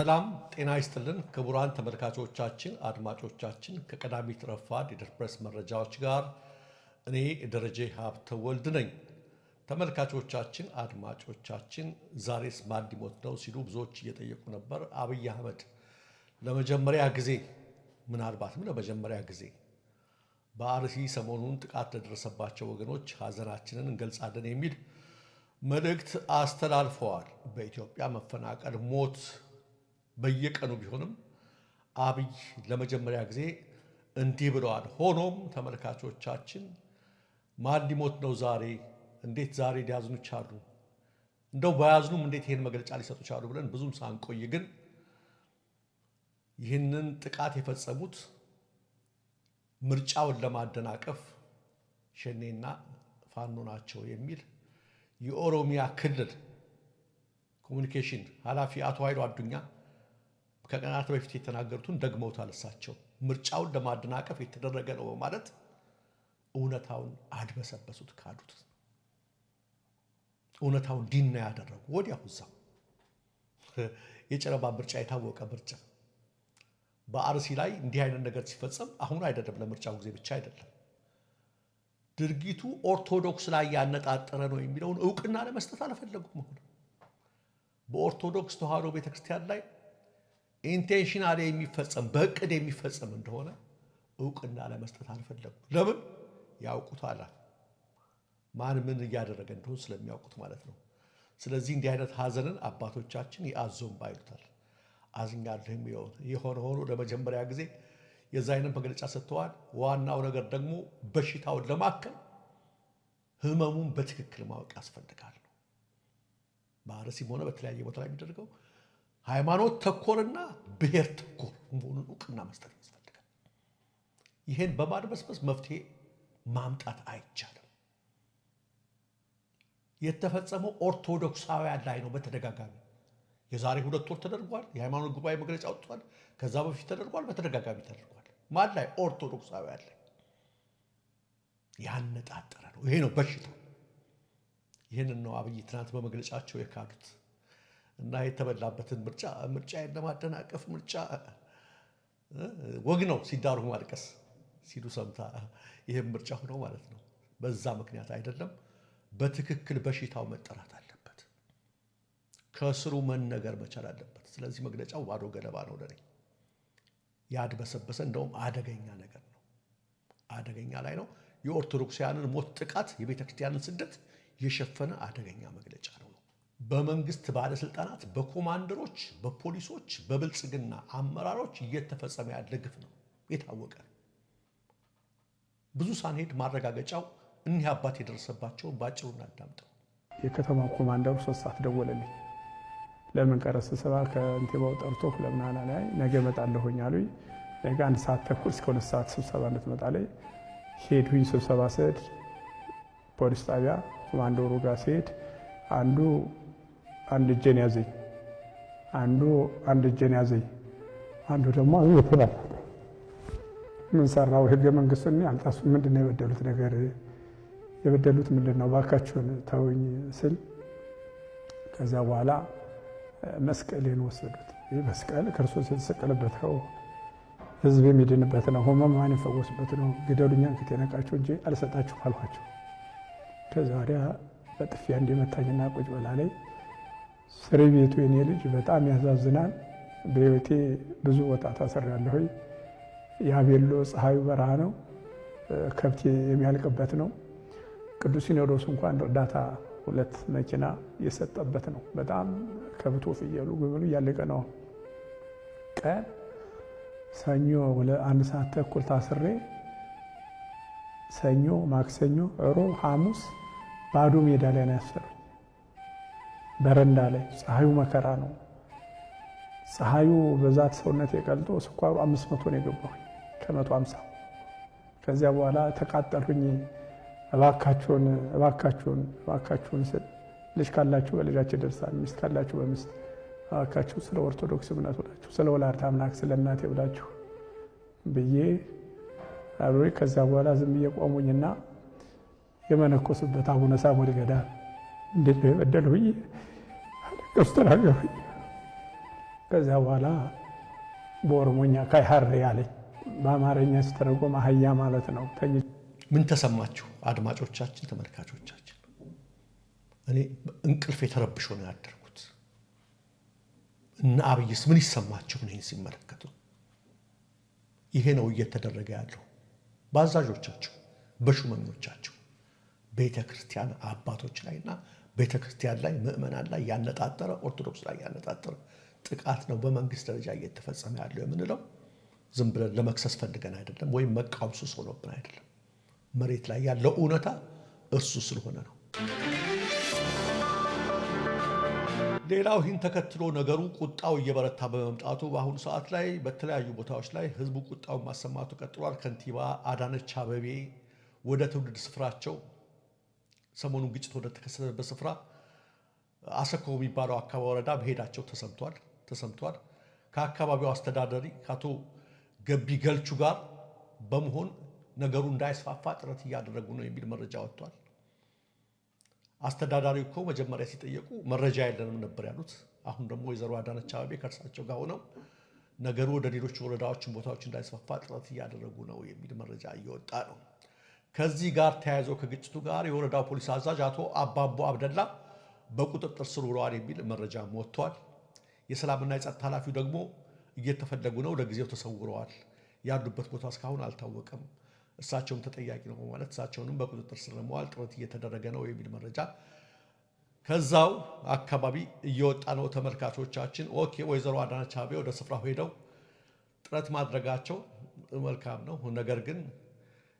ሰላም ጤና ይስጥልን ክቡራን ተመልካቾቻችን አድማጮቻችን ከቀዳሚት ረፋድ የደርፕረስ መረጃዎች ጋር እኔ ደረጀ ሀብተወልድ ነኝ። ተመልካቾቻችን አድማጮቻችን ዛሬስ ማን ሊሞት ነው ሲሉ ብዙዎች እየጠየቁ ነበር። አብይ አህመድ ለመጀመሪያ ጊዜ ምናልባትም ለመጀመሪያ ጊዜ በአርሲ ሰሞኑን ጥቃት ለደረሰባቸው ወገኖች ሀዘናችንን እንገልጻለን የሚል መልእክት አስተላልፈዋል። በኢትዮጵያ መፈናቀል ሞት በየቀኑ ቢሆንም አብይ ለመጀመሪያ ጊዜ እንዲህ ብለዋል። ሆኖም ተመልካቾቻችን ማን ሊሞት ነው ዛሬ? እንዴት ዛሬ ሊያዝኑ ቻሉ? እንደው ባያዝኑም እንዴት ይሄን መግለጫ ሊሰጡ ቻሉ ብለን ብዙም ሳንቆይ ግን ይህንን ጥቃት የፈጸሙት ምርጫውን ለማደናቀፍ ሸኔና ፋኖ ናቸው የሚል የኦሮሚያ ክልል ኮሙኒኬሽን ኃላፊ አቶ ኃይሉ አዱኛ ከቀናት በፊት የተናገሩትን ደግመውታል። እሳቸው ምርጫውን ለማደናቀፍ የተደረገ ነው በማለት እውነታውን አድበሰበሱት፣ ካዱት። እውነታውን ዲና ያደረጉ ወዲያው እዛው የጨረባ ምርጫ የታወቀ ምርጫ በአርሲ ላይ እንዲህ አይነት ነገር ሲፈጸም አሁን አይደለም፣ ለምርጫው ጊዜ ብቻ አይደለም። ድርጊቱ ኦርቶዶክስ ላይ ያነጣጠረ ነው የሚለውን እውቅና ለመስጠት አልፈለጉም። በኦርቶዶክስ ተዋሕዶ ቤተክርስቲያን ላይ ኢንቴንሽናል የሚፈጸም በእቅድ የሚፈጸም እንደሆነ እውቅና ለመስጠት አልፈለጉም። ለምን? ያውቁታል። ማን ምን እያደረገ እንደሆነ ስለሚያውቁት ማለት ነው። ስለዚህ እንዲህ አይነት ሀዘንን አባቶቻችን የአዞም ባይሉታል። አዝኛለሁ የሚለውን የሆነ ሆኖ ለመጀመሪያ ጊዜ የዛ አይነት መግለጫ ሰጥተዋል። ዋናው ነገር ደግሞ በሽታውን ለማከም ህመሙን በትክክል ማወቅ ያስፈልጋል ነው። በአርሲም ሆነ በተለያየ ቦታ ላይ የሚደረገው ሃይማኖት ተኮርና ብሔር ተኮር መሆኑን እውቅና መስጠት ያስፈልጋል። ይሄን በማድበስበስ መፍትሄ ማምጣት አይቻልም። የተፈጸመው ኦርቶዶክሳውያን ላይ ነው። በተደጋጋሚ የዛሬ 2 ወር ተደርጓል። የሃይማኖት ጉባኤ መግለጫ ወጥቷል። ከዛ በፊት ተደርጓል። በተደጋጋሚ ተደርጓል። ማን ላይ? ኦርቶዶክሳውያን ላይ ያነጣጠረ ነው። ይሄ ነው በሽታው። ይህንን ነው አብይ ትናንት በመግለጫቸው የካዱት እና የተበላበትን ምርጫ ለማደናቀፍ ምርጫ ወግ ነው ሲዳሩ ማልቀስ ሲሉ ሰምታ ይህም ምርጫ ሆኖ ማለት ነው። በዛ ምክንያት አይደለም። በትክክል በሽታው መጠራት አለበት። ከስሩ መነገር መቻል አለበት። ስለዚህ መግለጫው ባዶ ገለባ ነው ለኔ። ያድበሰበሰ እንደውም አደገኛ ነገር ነው። አደገኛ ላይ ነው። የኦርቶዶክሳውያንን ሞት፣ ጥቃት፣ የቤተክርስቲያንን ስደት የሸፈነ አደገኛ መግለጫ ነው። በመንግስት ባለስልጣናት፣ በኮማንደሮች፣ በፖሊሶች፣ በብልጽግና አመራሮች እየተፈጸመ ያለ ግፍ ነው። የታወቀ ብዙ ሳንሄድ ማረጋገጫው እኒህ አባት የደረሰባቸውን ባጭሩ እናዳምጠው። የከተማው ኮማንደሩ 3 ሰዓት ደወለልኝ። ለምን ቀረ ስብሰባ ከእንቲባው ጠርቶ ለምን አላላይ ነገ እመጣለሁኝ አሉኝ። ነገ 1 ሰዓት ተኩል እስከ 2 ሰዓት ስብሰባ እንድትመጣለኝ ሄድሁኝ። ስብሰባ ስሄድ ፖሊስ ጣቢያ ኮማንደሩ ጋር ስሄድ አንዱ አንድ እጄን ያዘኝ፣ አንድ እጄን ያዘኝ፣ አንዱ ደግሞ ይፈራል። ምን ሰራው? ህገ መንግስቱን ያልጣሱ ምንድነው የበደሉት ነገር? የበደሉት ምንድነው? ባካችሁን ተውኝ ስል ከዛ በኋላ መስቀሌን ወሰዱት። ይህ መስቀል ክርስቶስ የተሰቀለበት ነው፣ ህዝብ የሚድንበት ነው፣ ህሙማን የሚፈወሱበት ነው። ግደሉኛን ከተነቃችሁ እንጂ አልሰጣችሁ አልኋቸው። ከዛ ወዲያ በጥፊያ እንዲመታኝና ቁጭ በላ ላይ እስር ቤቱ የኔ ልጅ በጣም ያሳዝናል። በህይወቴ ብዙ ቦታ ታስሬያለሁ። የአቤሎ ፀሐዩ በረሃ ነው፣ ከብት የሚያልቅበት ነው። ቅዱስ ሲኖዶስ እንኳን እርዳታ 2 መኪና የሰጠበት ነው። በጣም ከብቶ ፍየሉ ግብሉ እያለቀ ነው። ቀን ሰኞ 1 ሰዓት ተኩል ታስሬ ሰኞ፣ ማክሰኞ፣ ሮብ፣ ሐሙስ ባዶ ሜዳ ላይ ነው ያሰሩኝ። በረንዳ ላይ ፀሐዩ መከራ ነው። ፀሐዩ በዛት ሰውነት የቀልጦ ስኳሩ 500 ነው የገባው ከ150። ከዚያ በኋላ ተቃጠልኩኝ። እባካችሁን ስል ልጅ ካላችሁ በልጃችሁ ደርሳል፣ ሚስት ካላችሁ በሚስት እባካችሁ ስለ ኦርቶዶክስ እምነት ብላችሁ ስለ ወላዲተ አምላክ ስለ እናቴ ብላችሁ ብዬ አብሬ ከዚያ በኋላ ዝም ብዬ ቆሙኝና የመነኮሱበት አቡነ ሳሙኤል ገዳም እንዴት ነው የበደሉኝ? አለቀሱ፣ ተናገሩኝ። ከዚያ በኋላ በኦሮሞኛ ካይሃሬ አለኝ። በአማርኛ ሲተረጎም አህያ ማለት ነው። ምን ተሰማችሁ አድማጮቻችን፣ ተመልካቾቻችን? እኔ እንቅልፍ የተረብሾ ነው ያደርኩት። እና አብይስ ምን ይሰማችሁ ይህን ሲመለከቱ? ይሄ ነው እየተደረገ ያለው በአዛዦቻቸው፣ በሹመኞቻቸው፣ ቤተ ክርስቲያን አባቶች ላይና ቤተ ክርስቲያን ላይ ምእመናን ላይ ያነጣጠረ፣ ኦርቶዶክስ ላይ ያነጣጠረ ጥቃት ነው በመንግስት ደረጃ እየተፈጸመ ያለው የምንለው ዝም ብለን ለመክሰስ ፈልገን አይደለም፣ ወይም መቃወም ሱስ ሆኖብን አይደለም። መሬት ላይ ያለው እውነታ እርሱ ስለሆነ ነው። ሌላው ይህን ተከትሎ ነገሩ ቁጣው እየበረታ በመምጣቱ በአሁኑ ሰዓት ላይ በተለያዩ ቦታዎች ላይ ህዝቡ ቁጣውን ማሰማቱ ቀጥሏል። ከንቲባ አዳነች አቤቤ ወደ ትውልድ ስፍራቸው ሰሞኑን ግጭት ወደ ተከሰተበት ስፍራ አሰኮ የሚባለው አካባቢ ወረዳ መሄዳቸው ተሰምቷል። ከአካባቢው አስተዳዳሪ ከአቶ ገቢ ገልቹ ጋር በመሆን ነገሩ እንዳይስፋፋ ጥረት እያደረጉ ነው የሚል መረጃ ወጥቷል። አስተዳዳሪው እኮ መጀመሪያ ሲጠየቁ መረጃ የለንም ነበር ያሉት። አሁን ደግሞ ወይዘሮ አዳነች አቤቤ ከእርሳቸው ጋር ሆነው ነገሩ ወደ ሌሎች ወረዳዎችን ቦታዎች እንዳይስፋፋ ጥረት እያደረጉ ነው የሚል መረጃ እየወጣ ነው። ከዚህ ጋር ተያይዞ ከግጭቱ ጋር የወረዳው ፖሊስ አዛዥ አቶ አባቦ አብደላ በቁጥጥር ስር ውለዋል የሚል መረጃ ወጥቷል። የሰላምና የጸጥታ ኃላፊው ደግሞ እየተፈለጉ ነው፣ ለጊዜው ተሰውረዋል፣ ያሉበት ቦታ እስካሁን አልታወቀም፣ እሳቸውም ተጠያቂ ነው ማለት እሳቸውንም በቁጥጥር ስር ለመዋል ጥረት እየተደረገ ነው የሚል መረጃ ከዛው አካባቢ እየወጣ ነው። ተመልካቾቻችን ኦኬ፣ ወይዘሮ አዳነች አቤቤ ወደ ስፍራው ሄደው ጥረት ማድረጋቸው መልካም ነው። ነገር ግን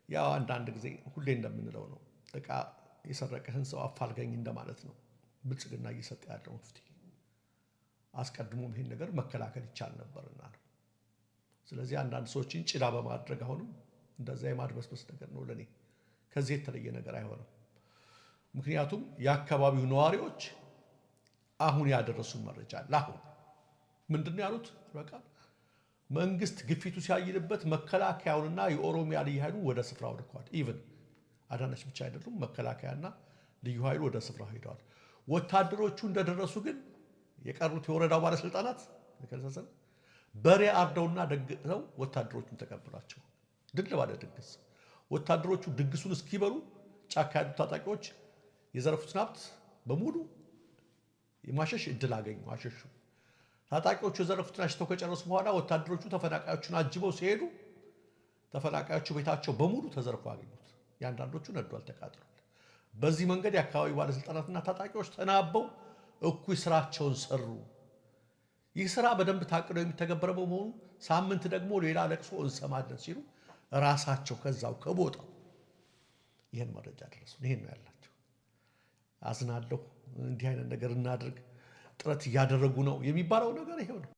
ያው አንዳንድ ጊዜ ሁሌ እንደምንለው ነው፣ ዕቃ የሰረቀህን ሰው አፋልገኝ እንደማለት ነው ብልጽግና እየሰጠ ያለው መፍትሄ። አስቀድሞም ይሄን ነገር መከላከል ይቻል ነበርና ነው። ስለዚህ አንዳንድ ሰዎችን ጭዳ በማድረግ አሁንም እንደዛ የማድበስበስ ነገር ነው። ለኔ ከዚህ የተለየ ነገር አይሆንም። ምክንያቱም የአካባቢው ነዋሪዎች አሁን ያደረሱን መረጃ አለ። አሁን ምንድነው ያሉት? በቃ መንግስት ግፊቱ ሲያይልበት መከላከያውንና የኦሮሚያ ልዩ ኃይሉ ወደ ስፍራው ልኳል። ኢቭን አዳነች ብቻ አይደሉም፣ መከላከያና ልዩ ኃይሉ ወደ ስፍራው ሄደዋል። ወታደሮቹ እንደደረሱ ግን የቀሩት የወረዳው ባለስልጣናት በሬ አርደውና ደግሰው ወታደሮቹን ተቀብሏቸው ድል ባለ ድግስ ወታደሮቹ ድግሱን እስኪበሉ ጫካ ያሉት ታጣቂዎች የዘረፉትን ሀብት በሙሉ የማሸሽ እድል አገኙ፣ አሸሹ። ታጣቂዎቹ የዘረፉትን አሽተው ከጨረሱ በኋላ ወታደሮቹ ተፈናቃዮቹን አጅበው ሲሄዱ ተፈናቃዮቹ ቤታቸው በሙሉ ተዘርፎ አገኙት። ያንዳንዶቹ ነዷል፣ ተቃጥሏል። በዚህ መንገድ የአካባቢው ባለስልጣናትና ታጣቂዎች ተናበው እኩይ ስራቸውን ሰሩ። ይህ ስራ በደንብ ታቅዶ የሚተገበረ በመሆኑ ሳምንት ደግሞ ሌላ ለቅሶ እንሰማለን ሲሉ ራሳቸው ከዛው ከቦታው ይህን መረጃ ደረሱ። ይሄን ነው ያላቸው። አዝናለሁ። እንዲህ አይነት ነገር እናድርግ ጥረት እያደረጉ ነው የሚባለው ነገር ይሄው ነው።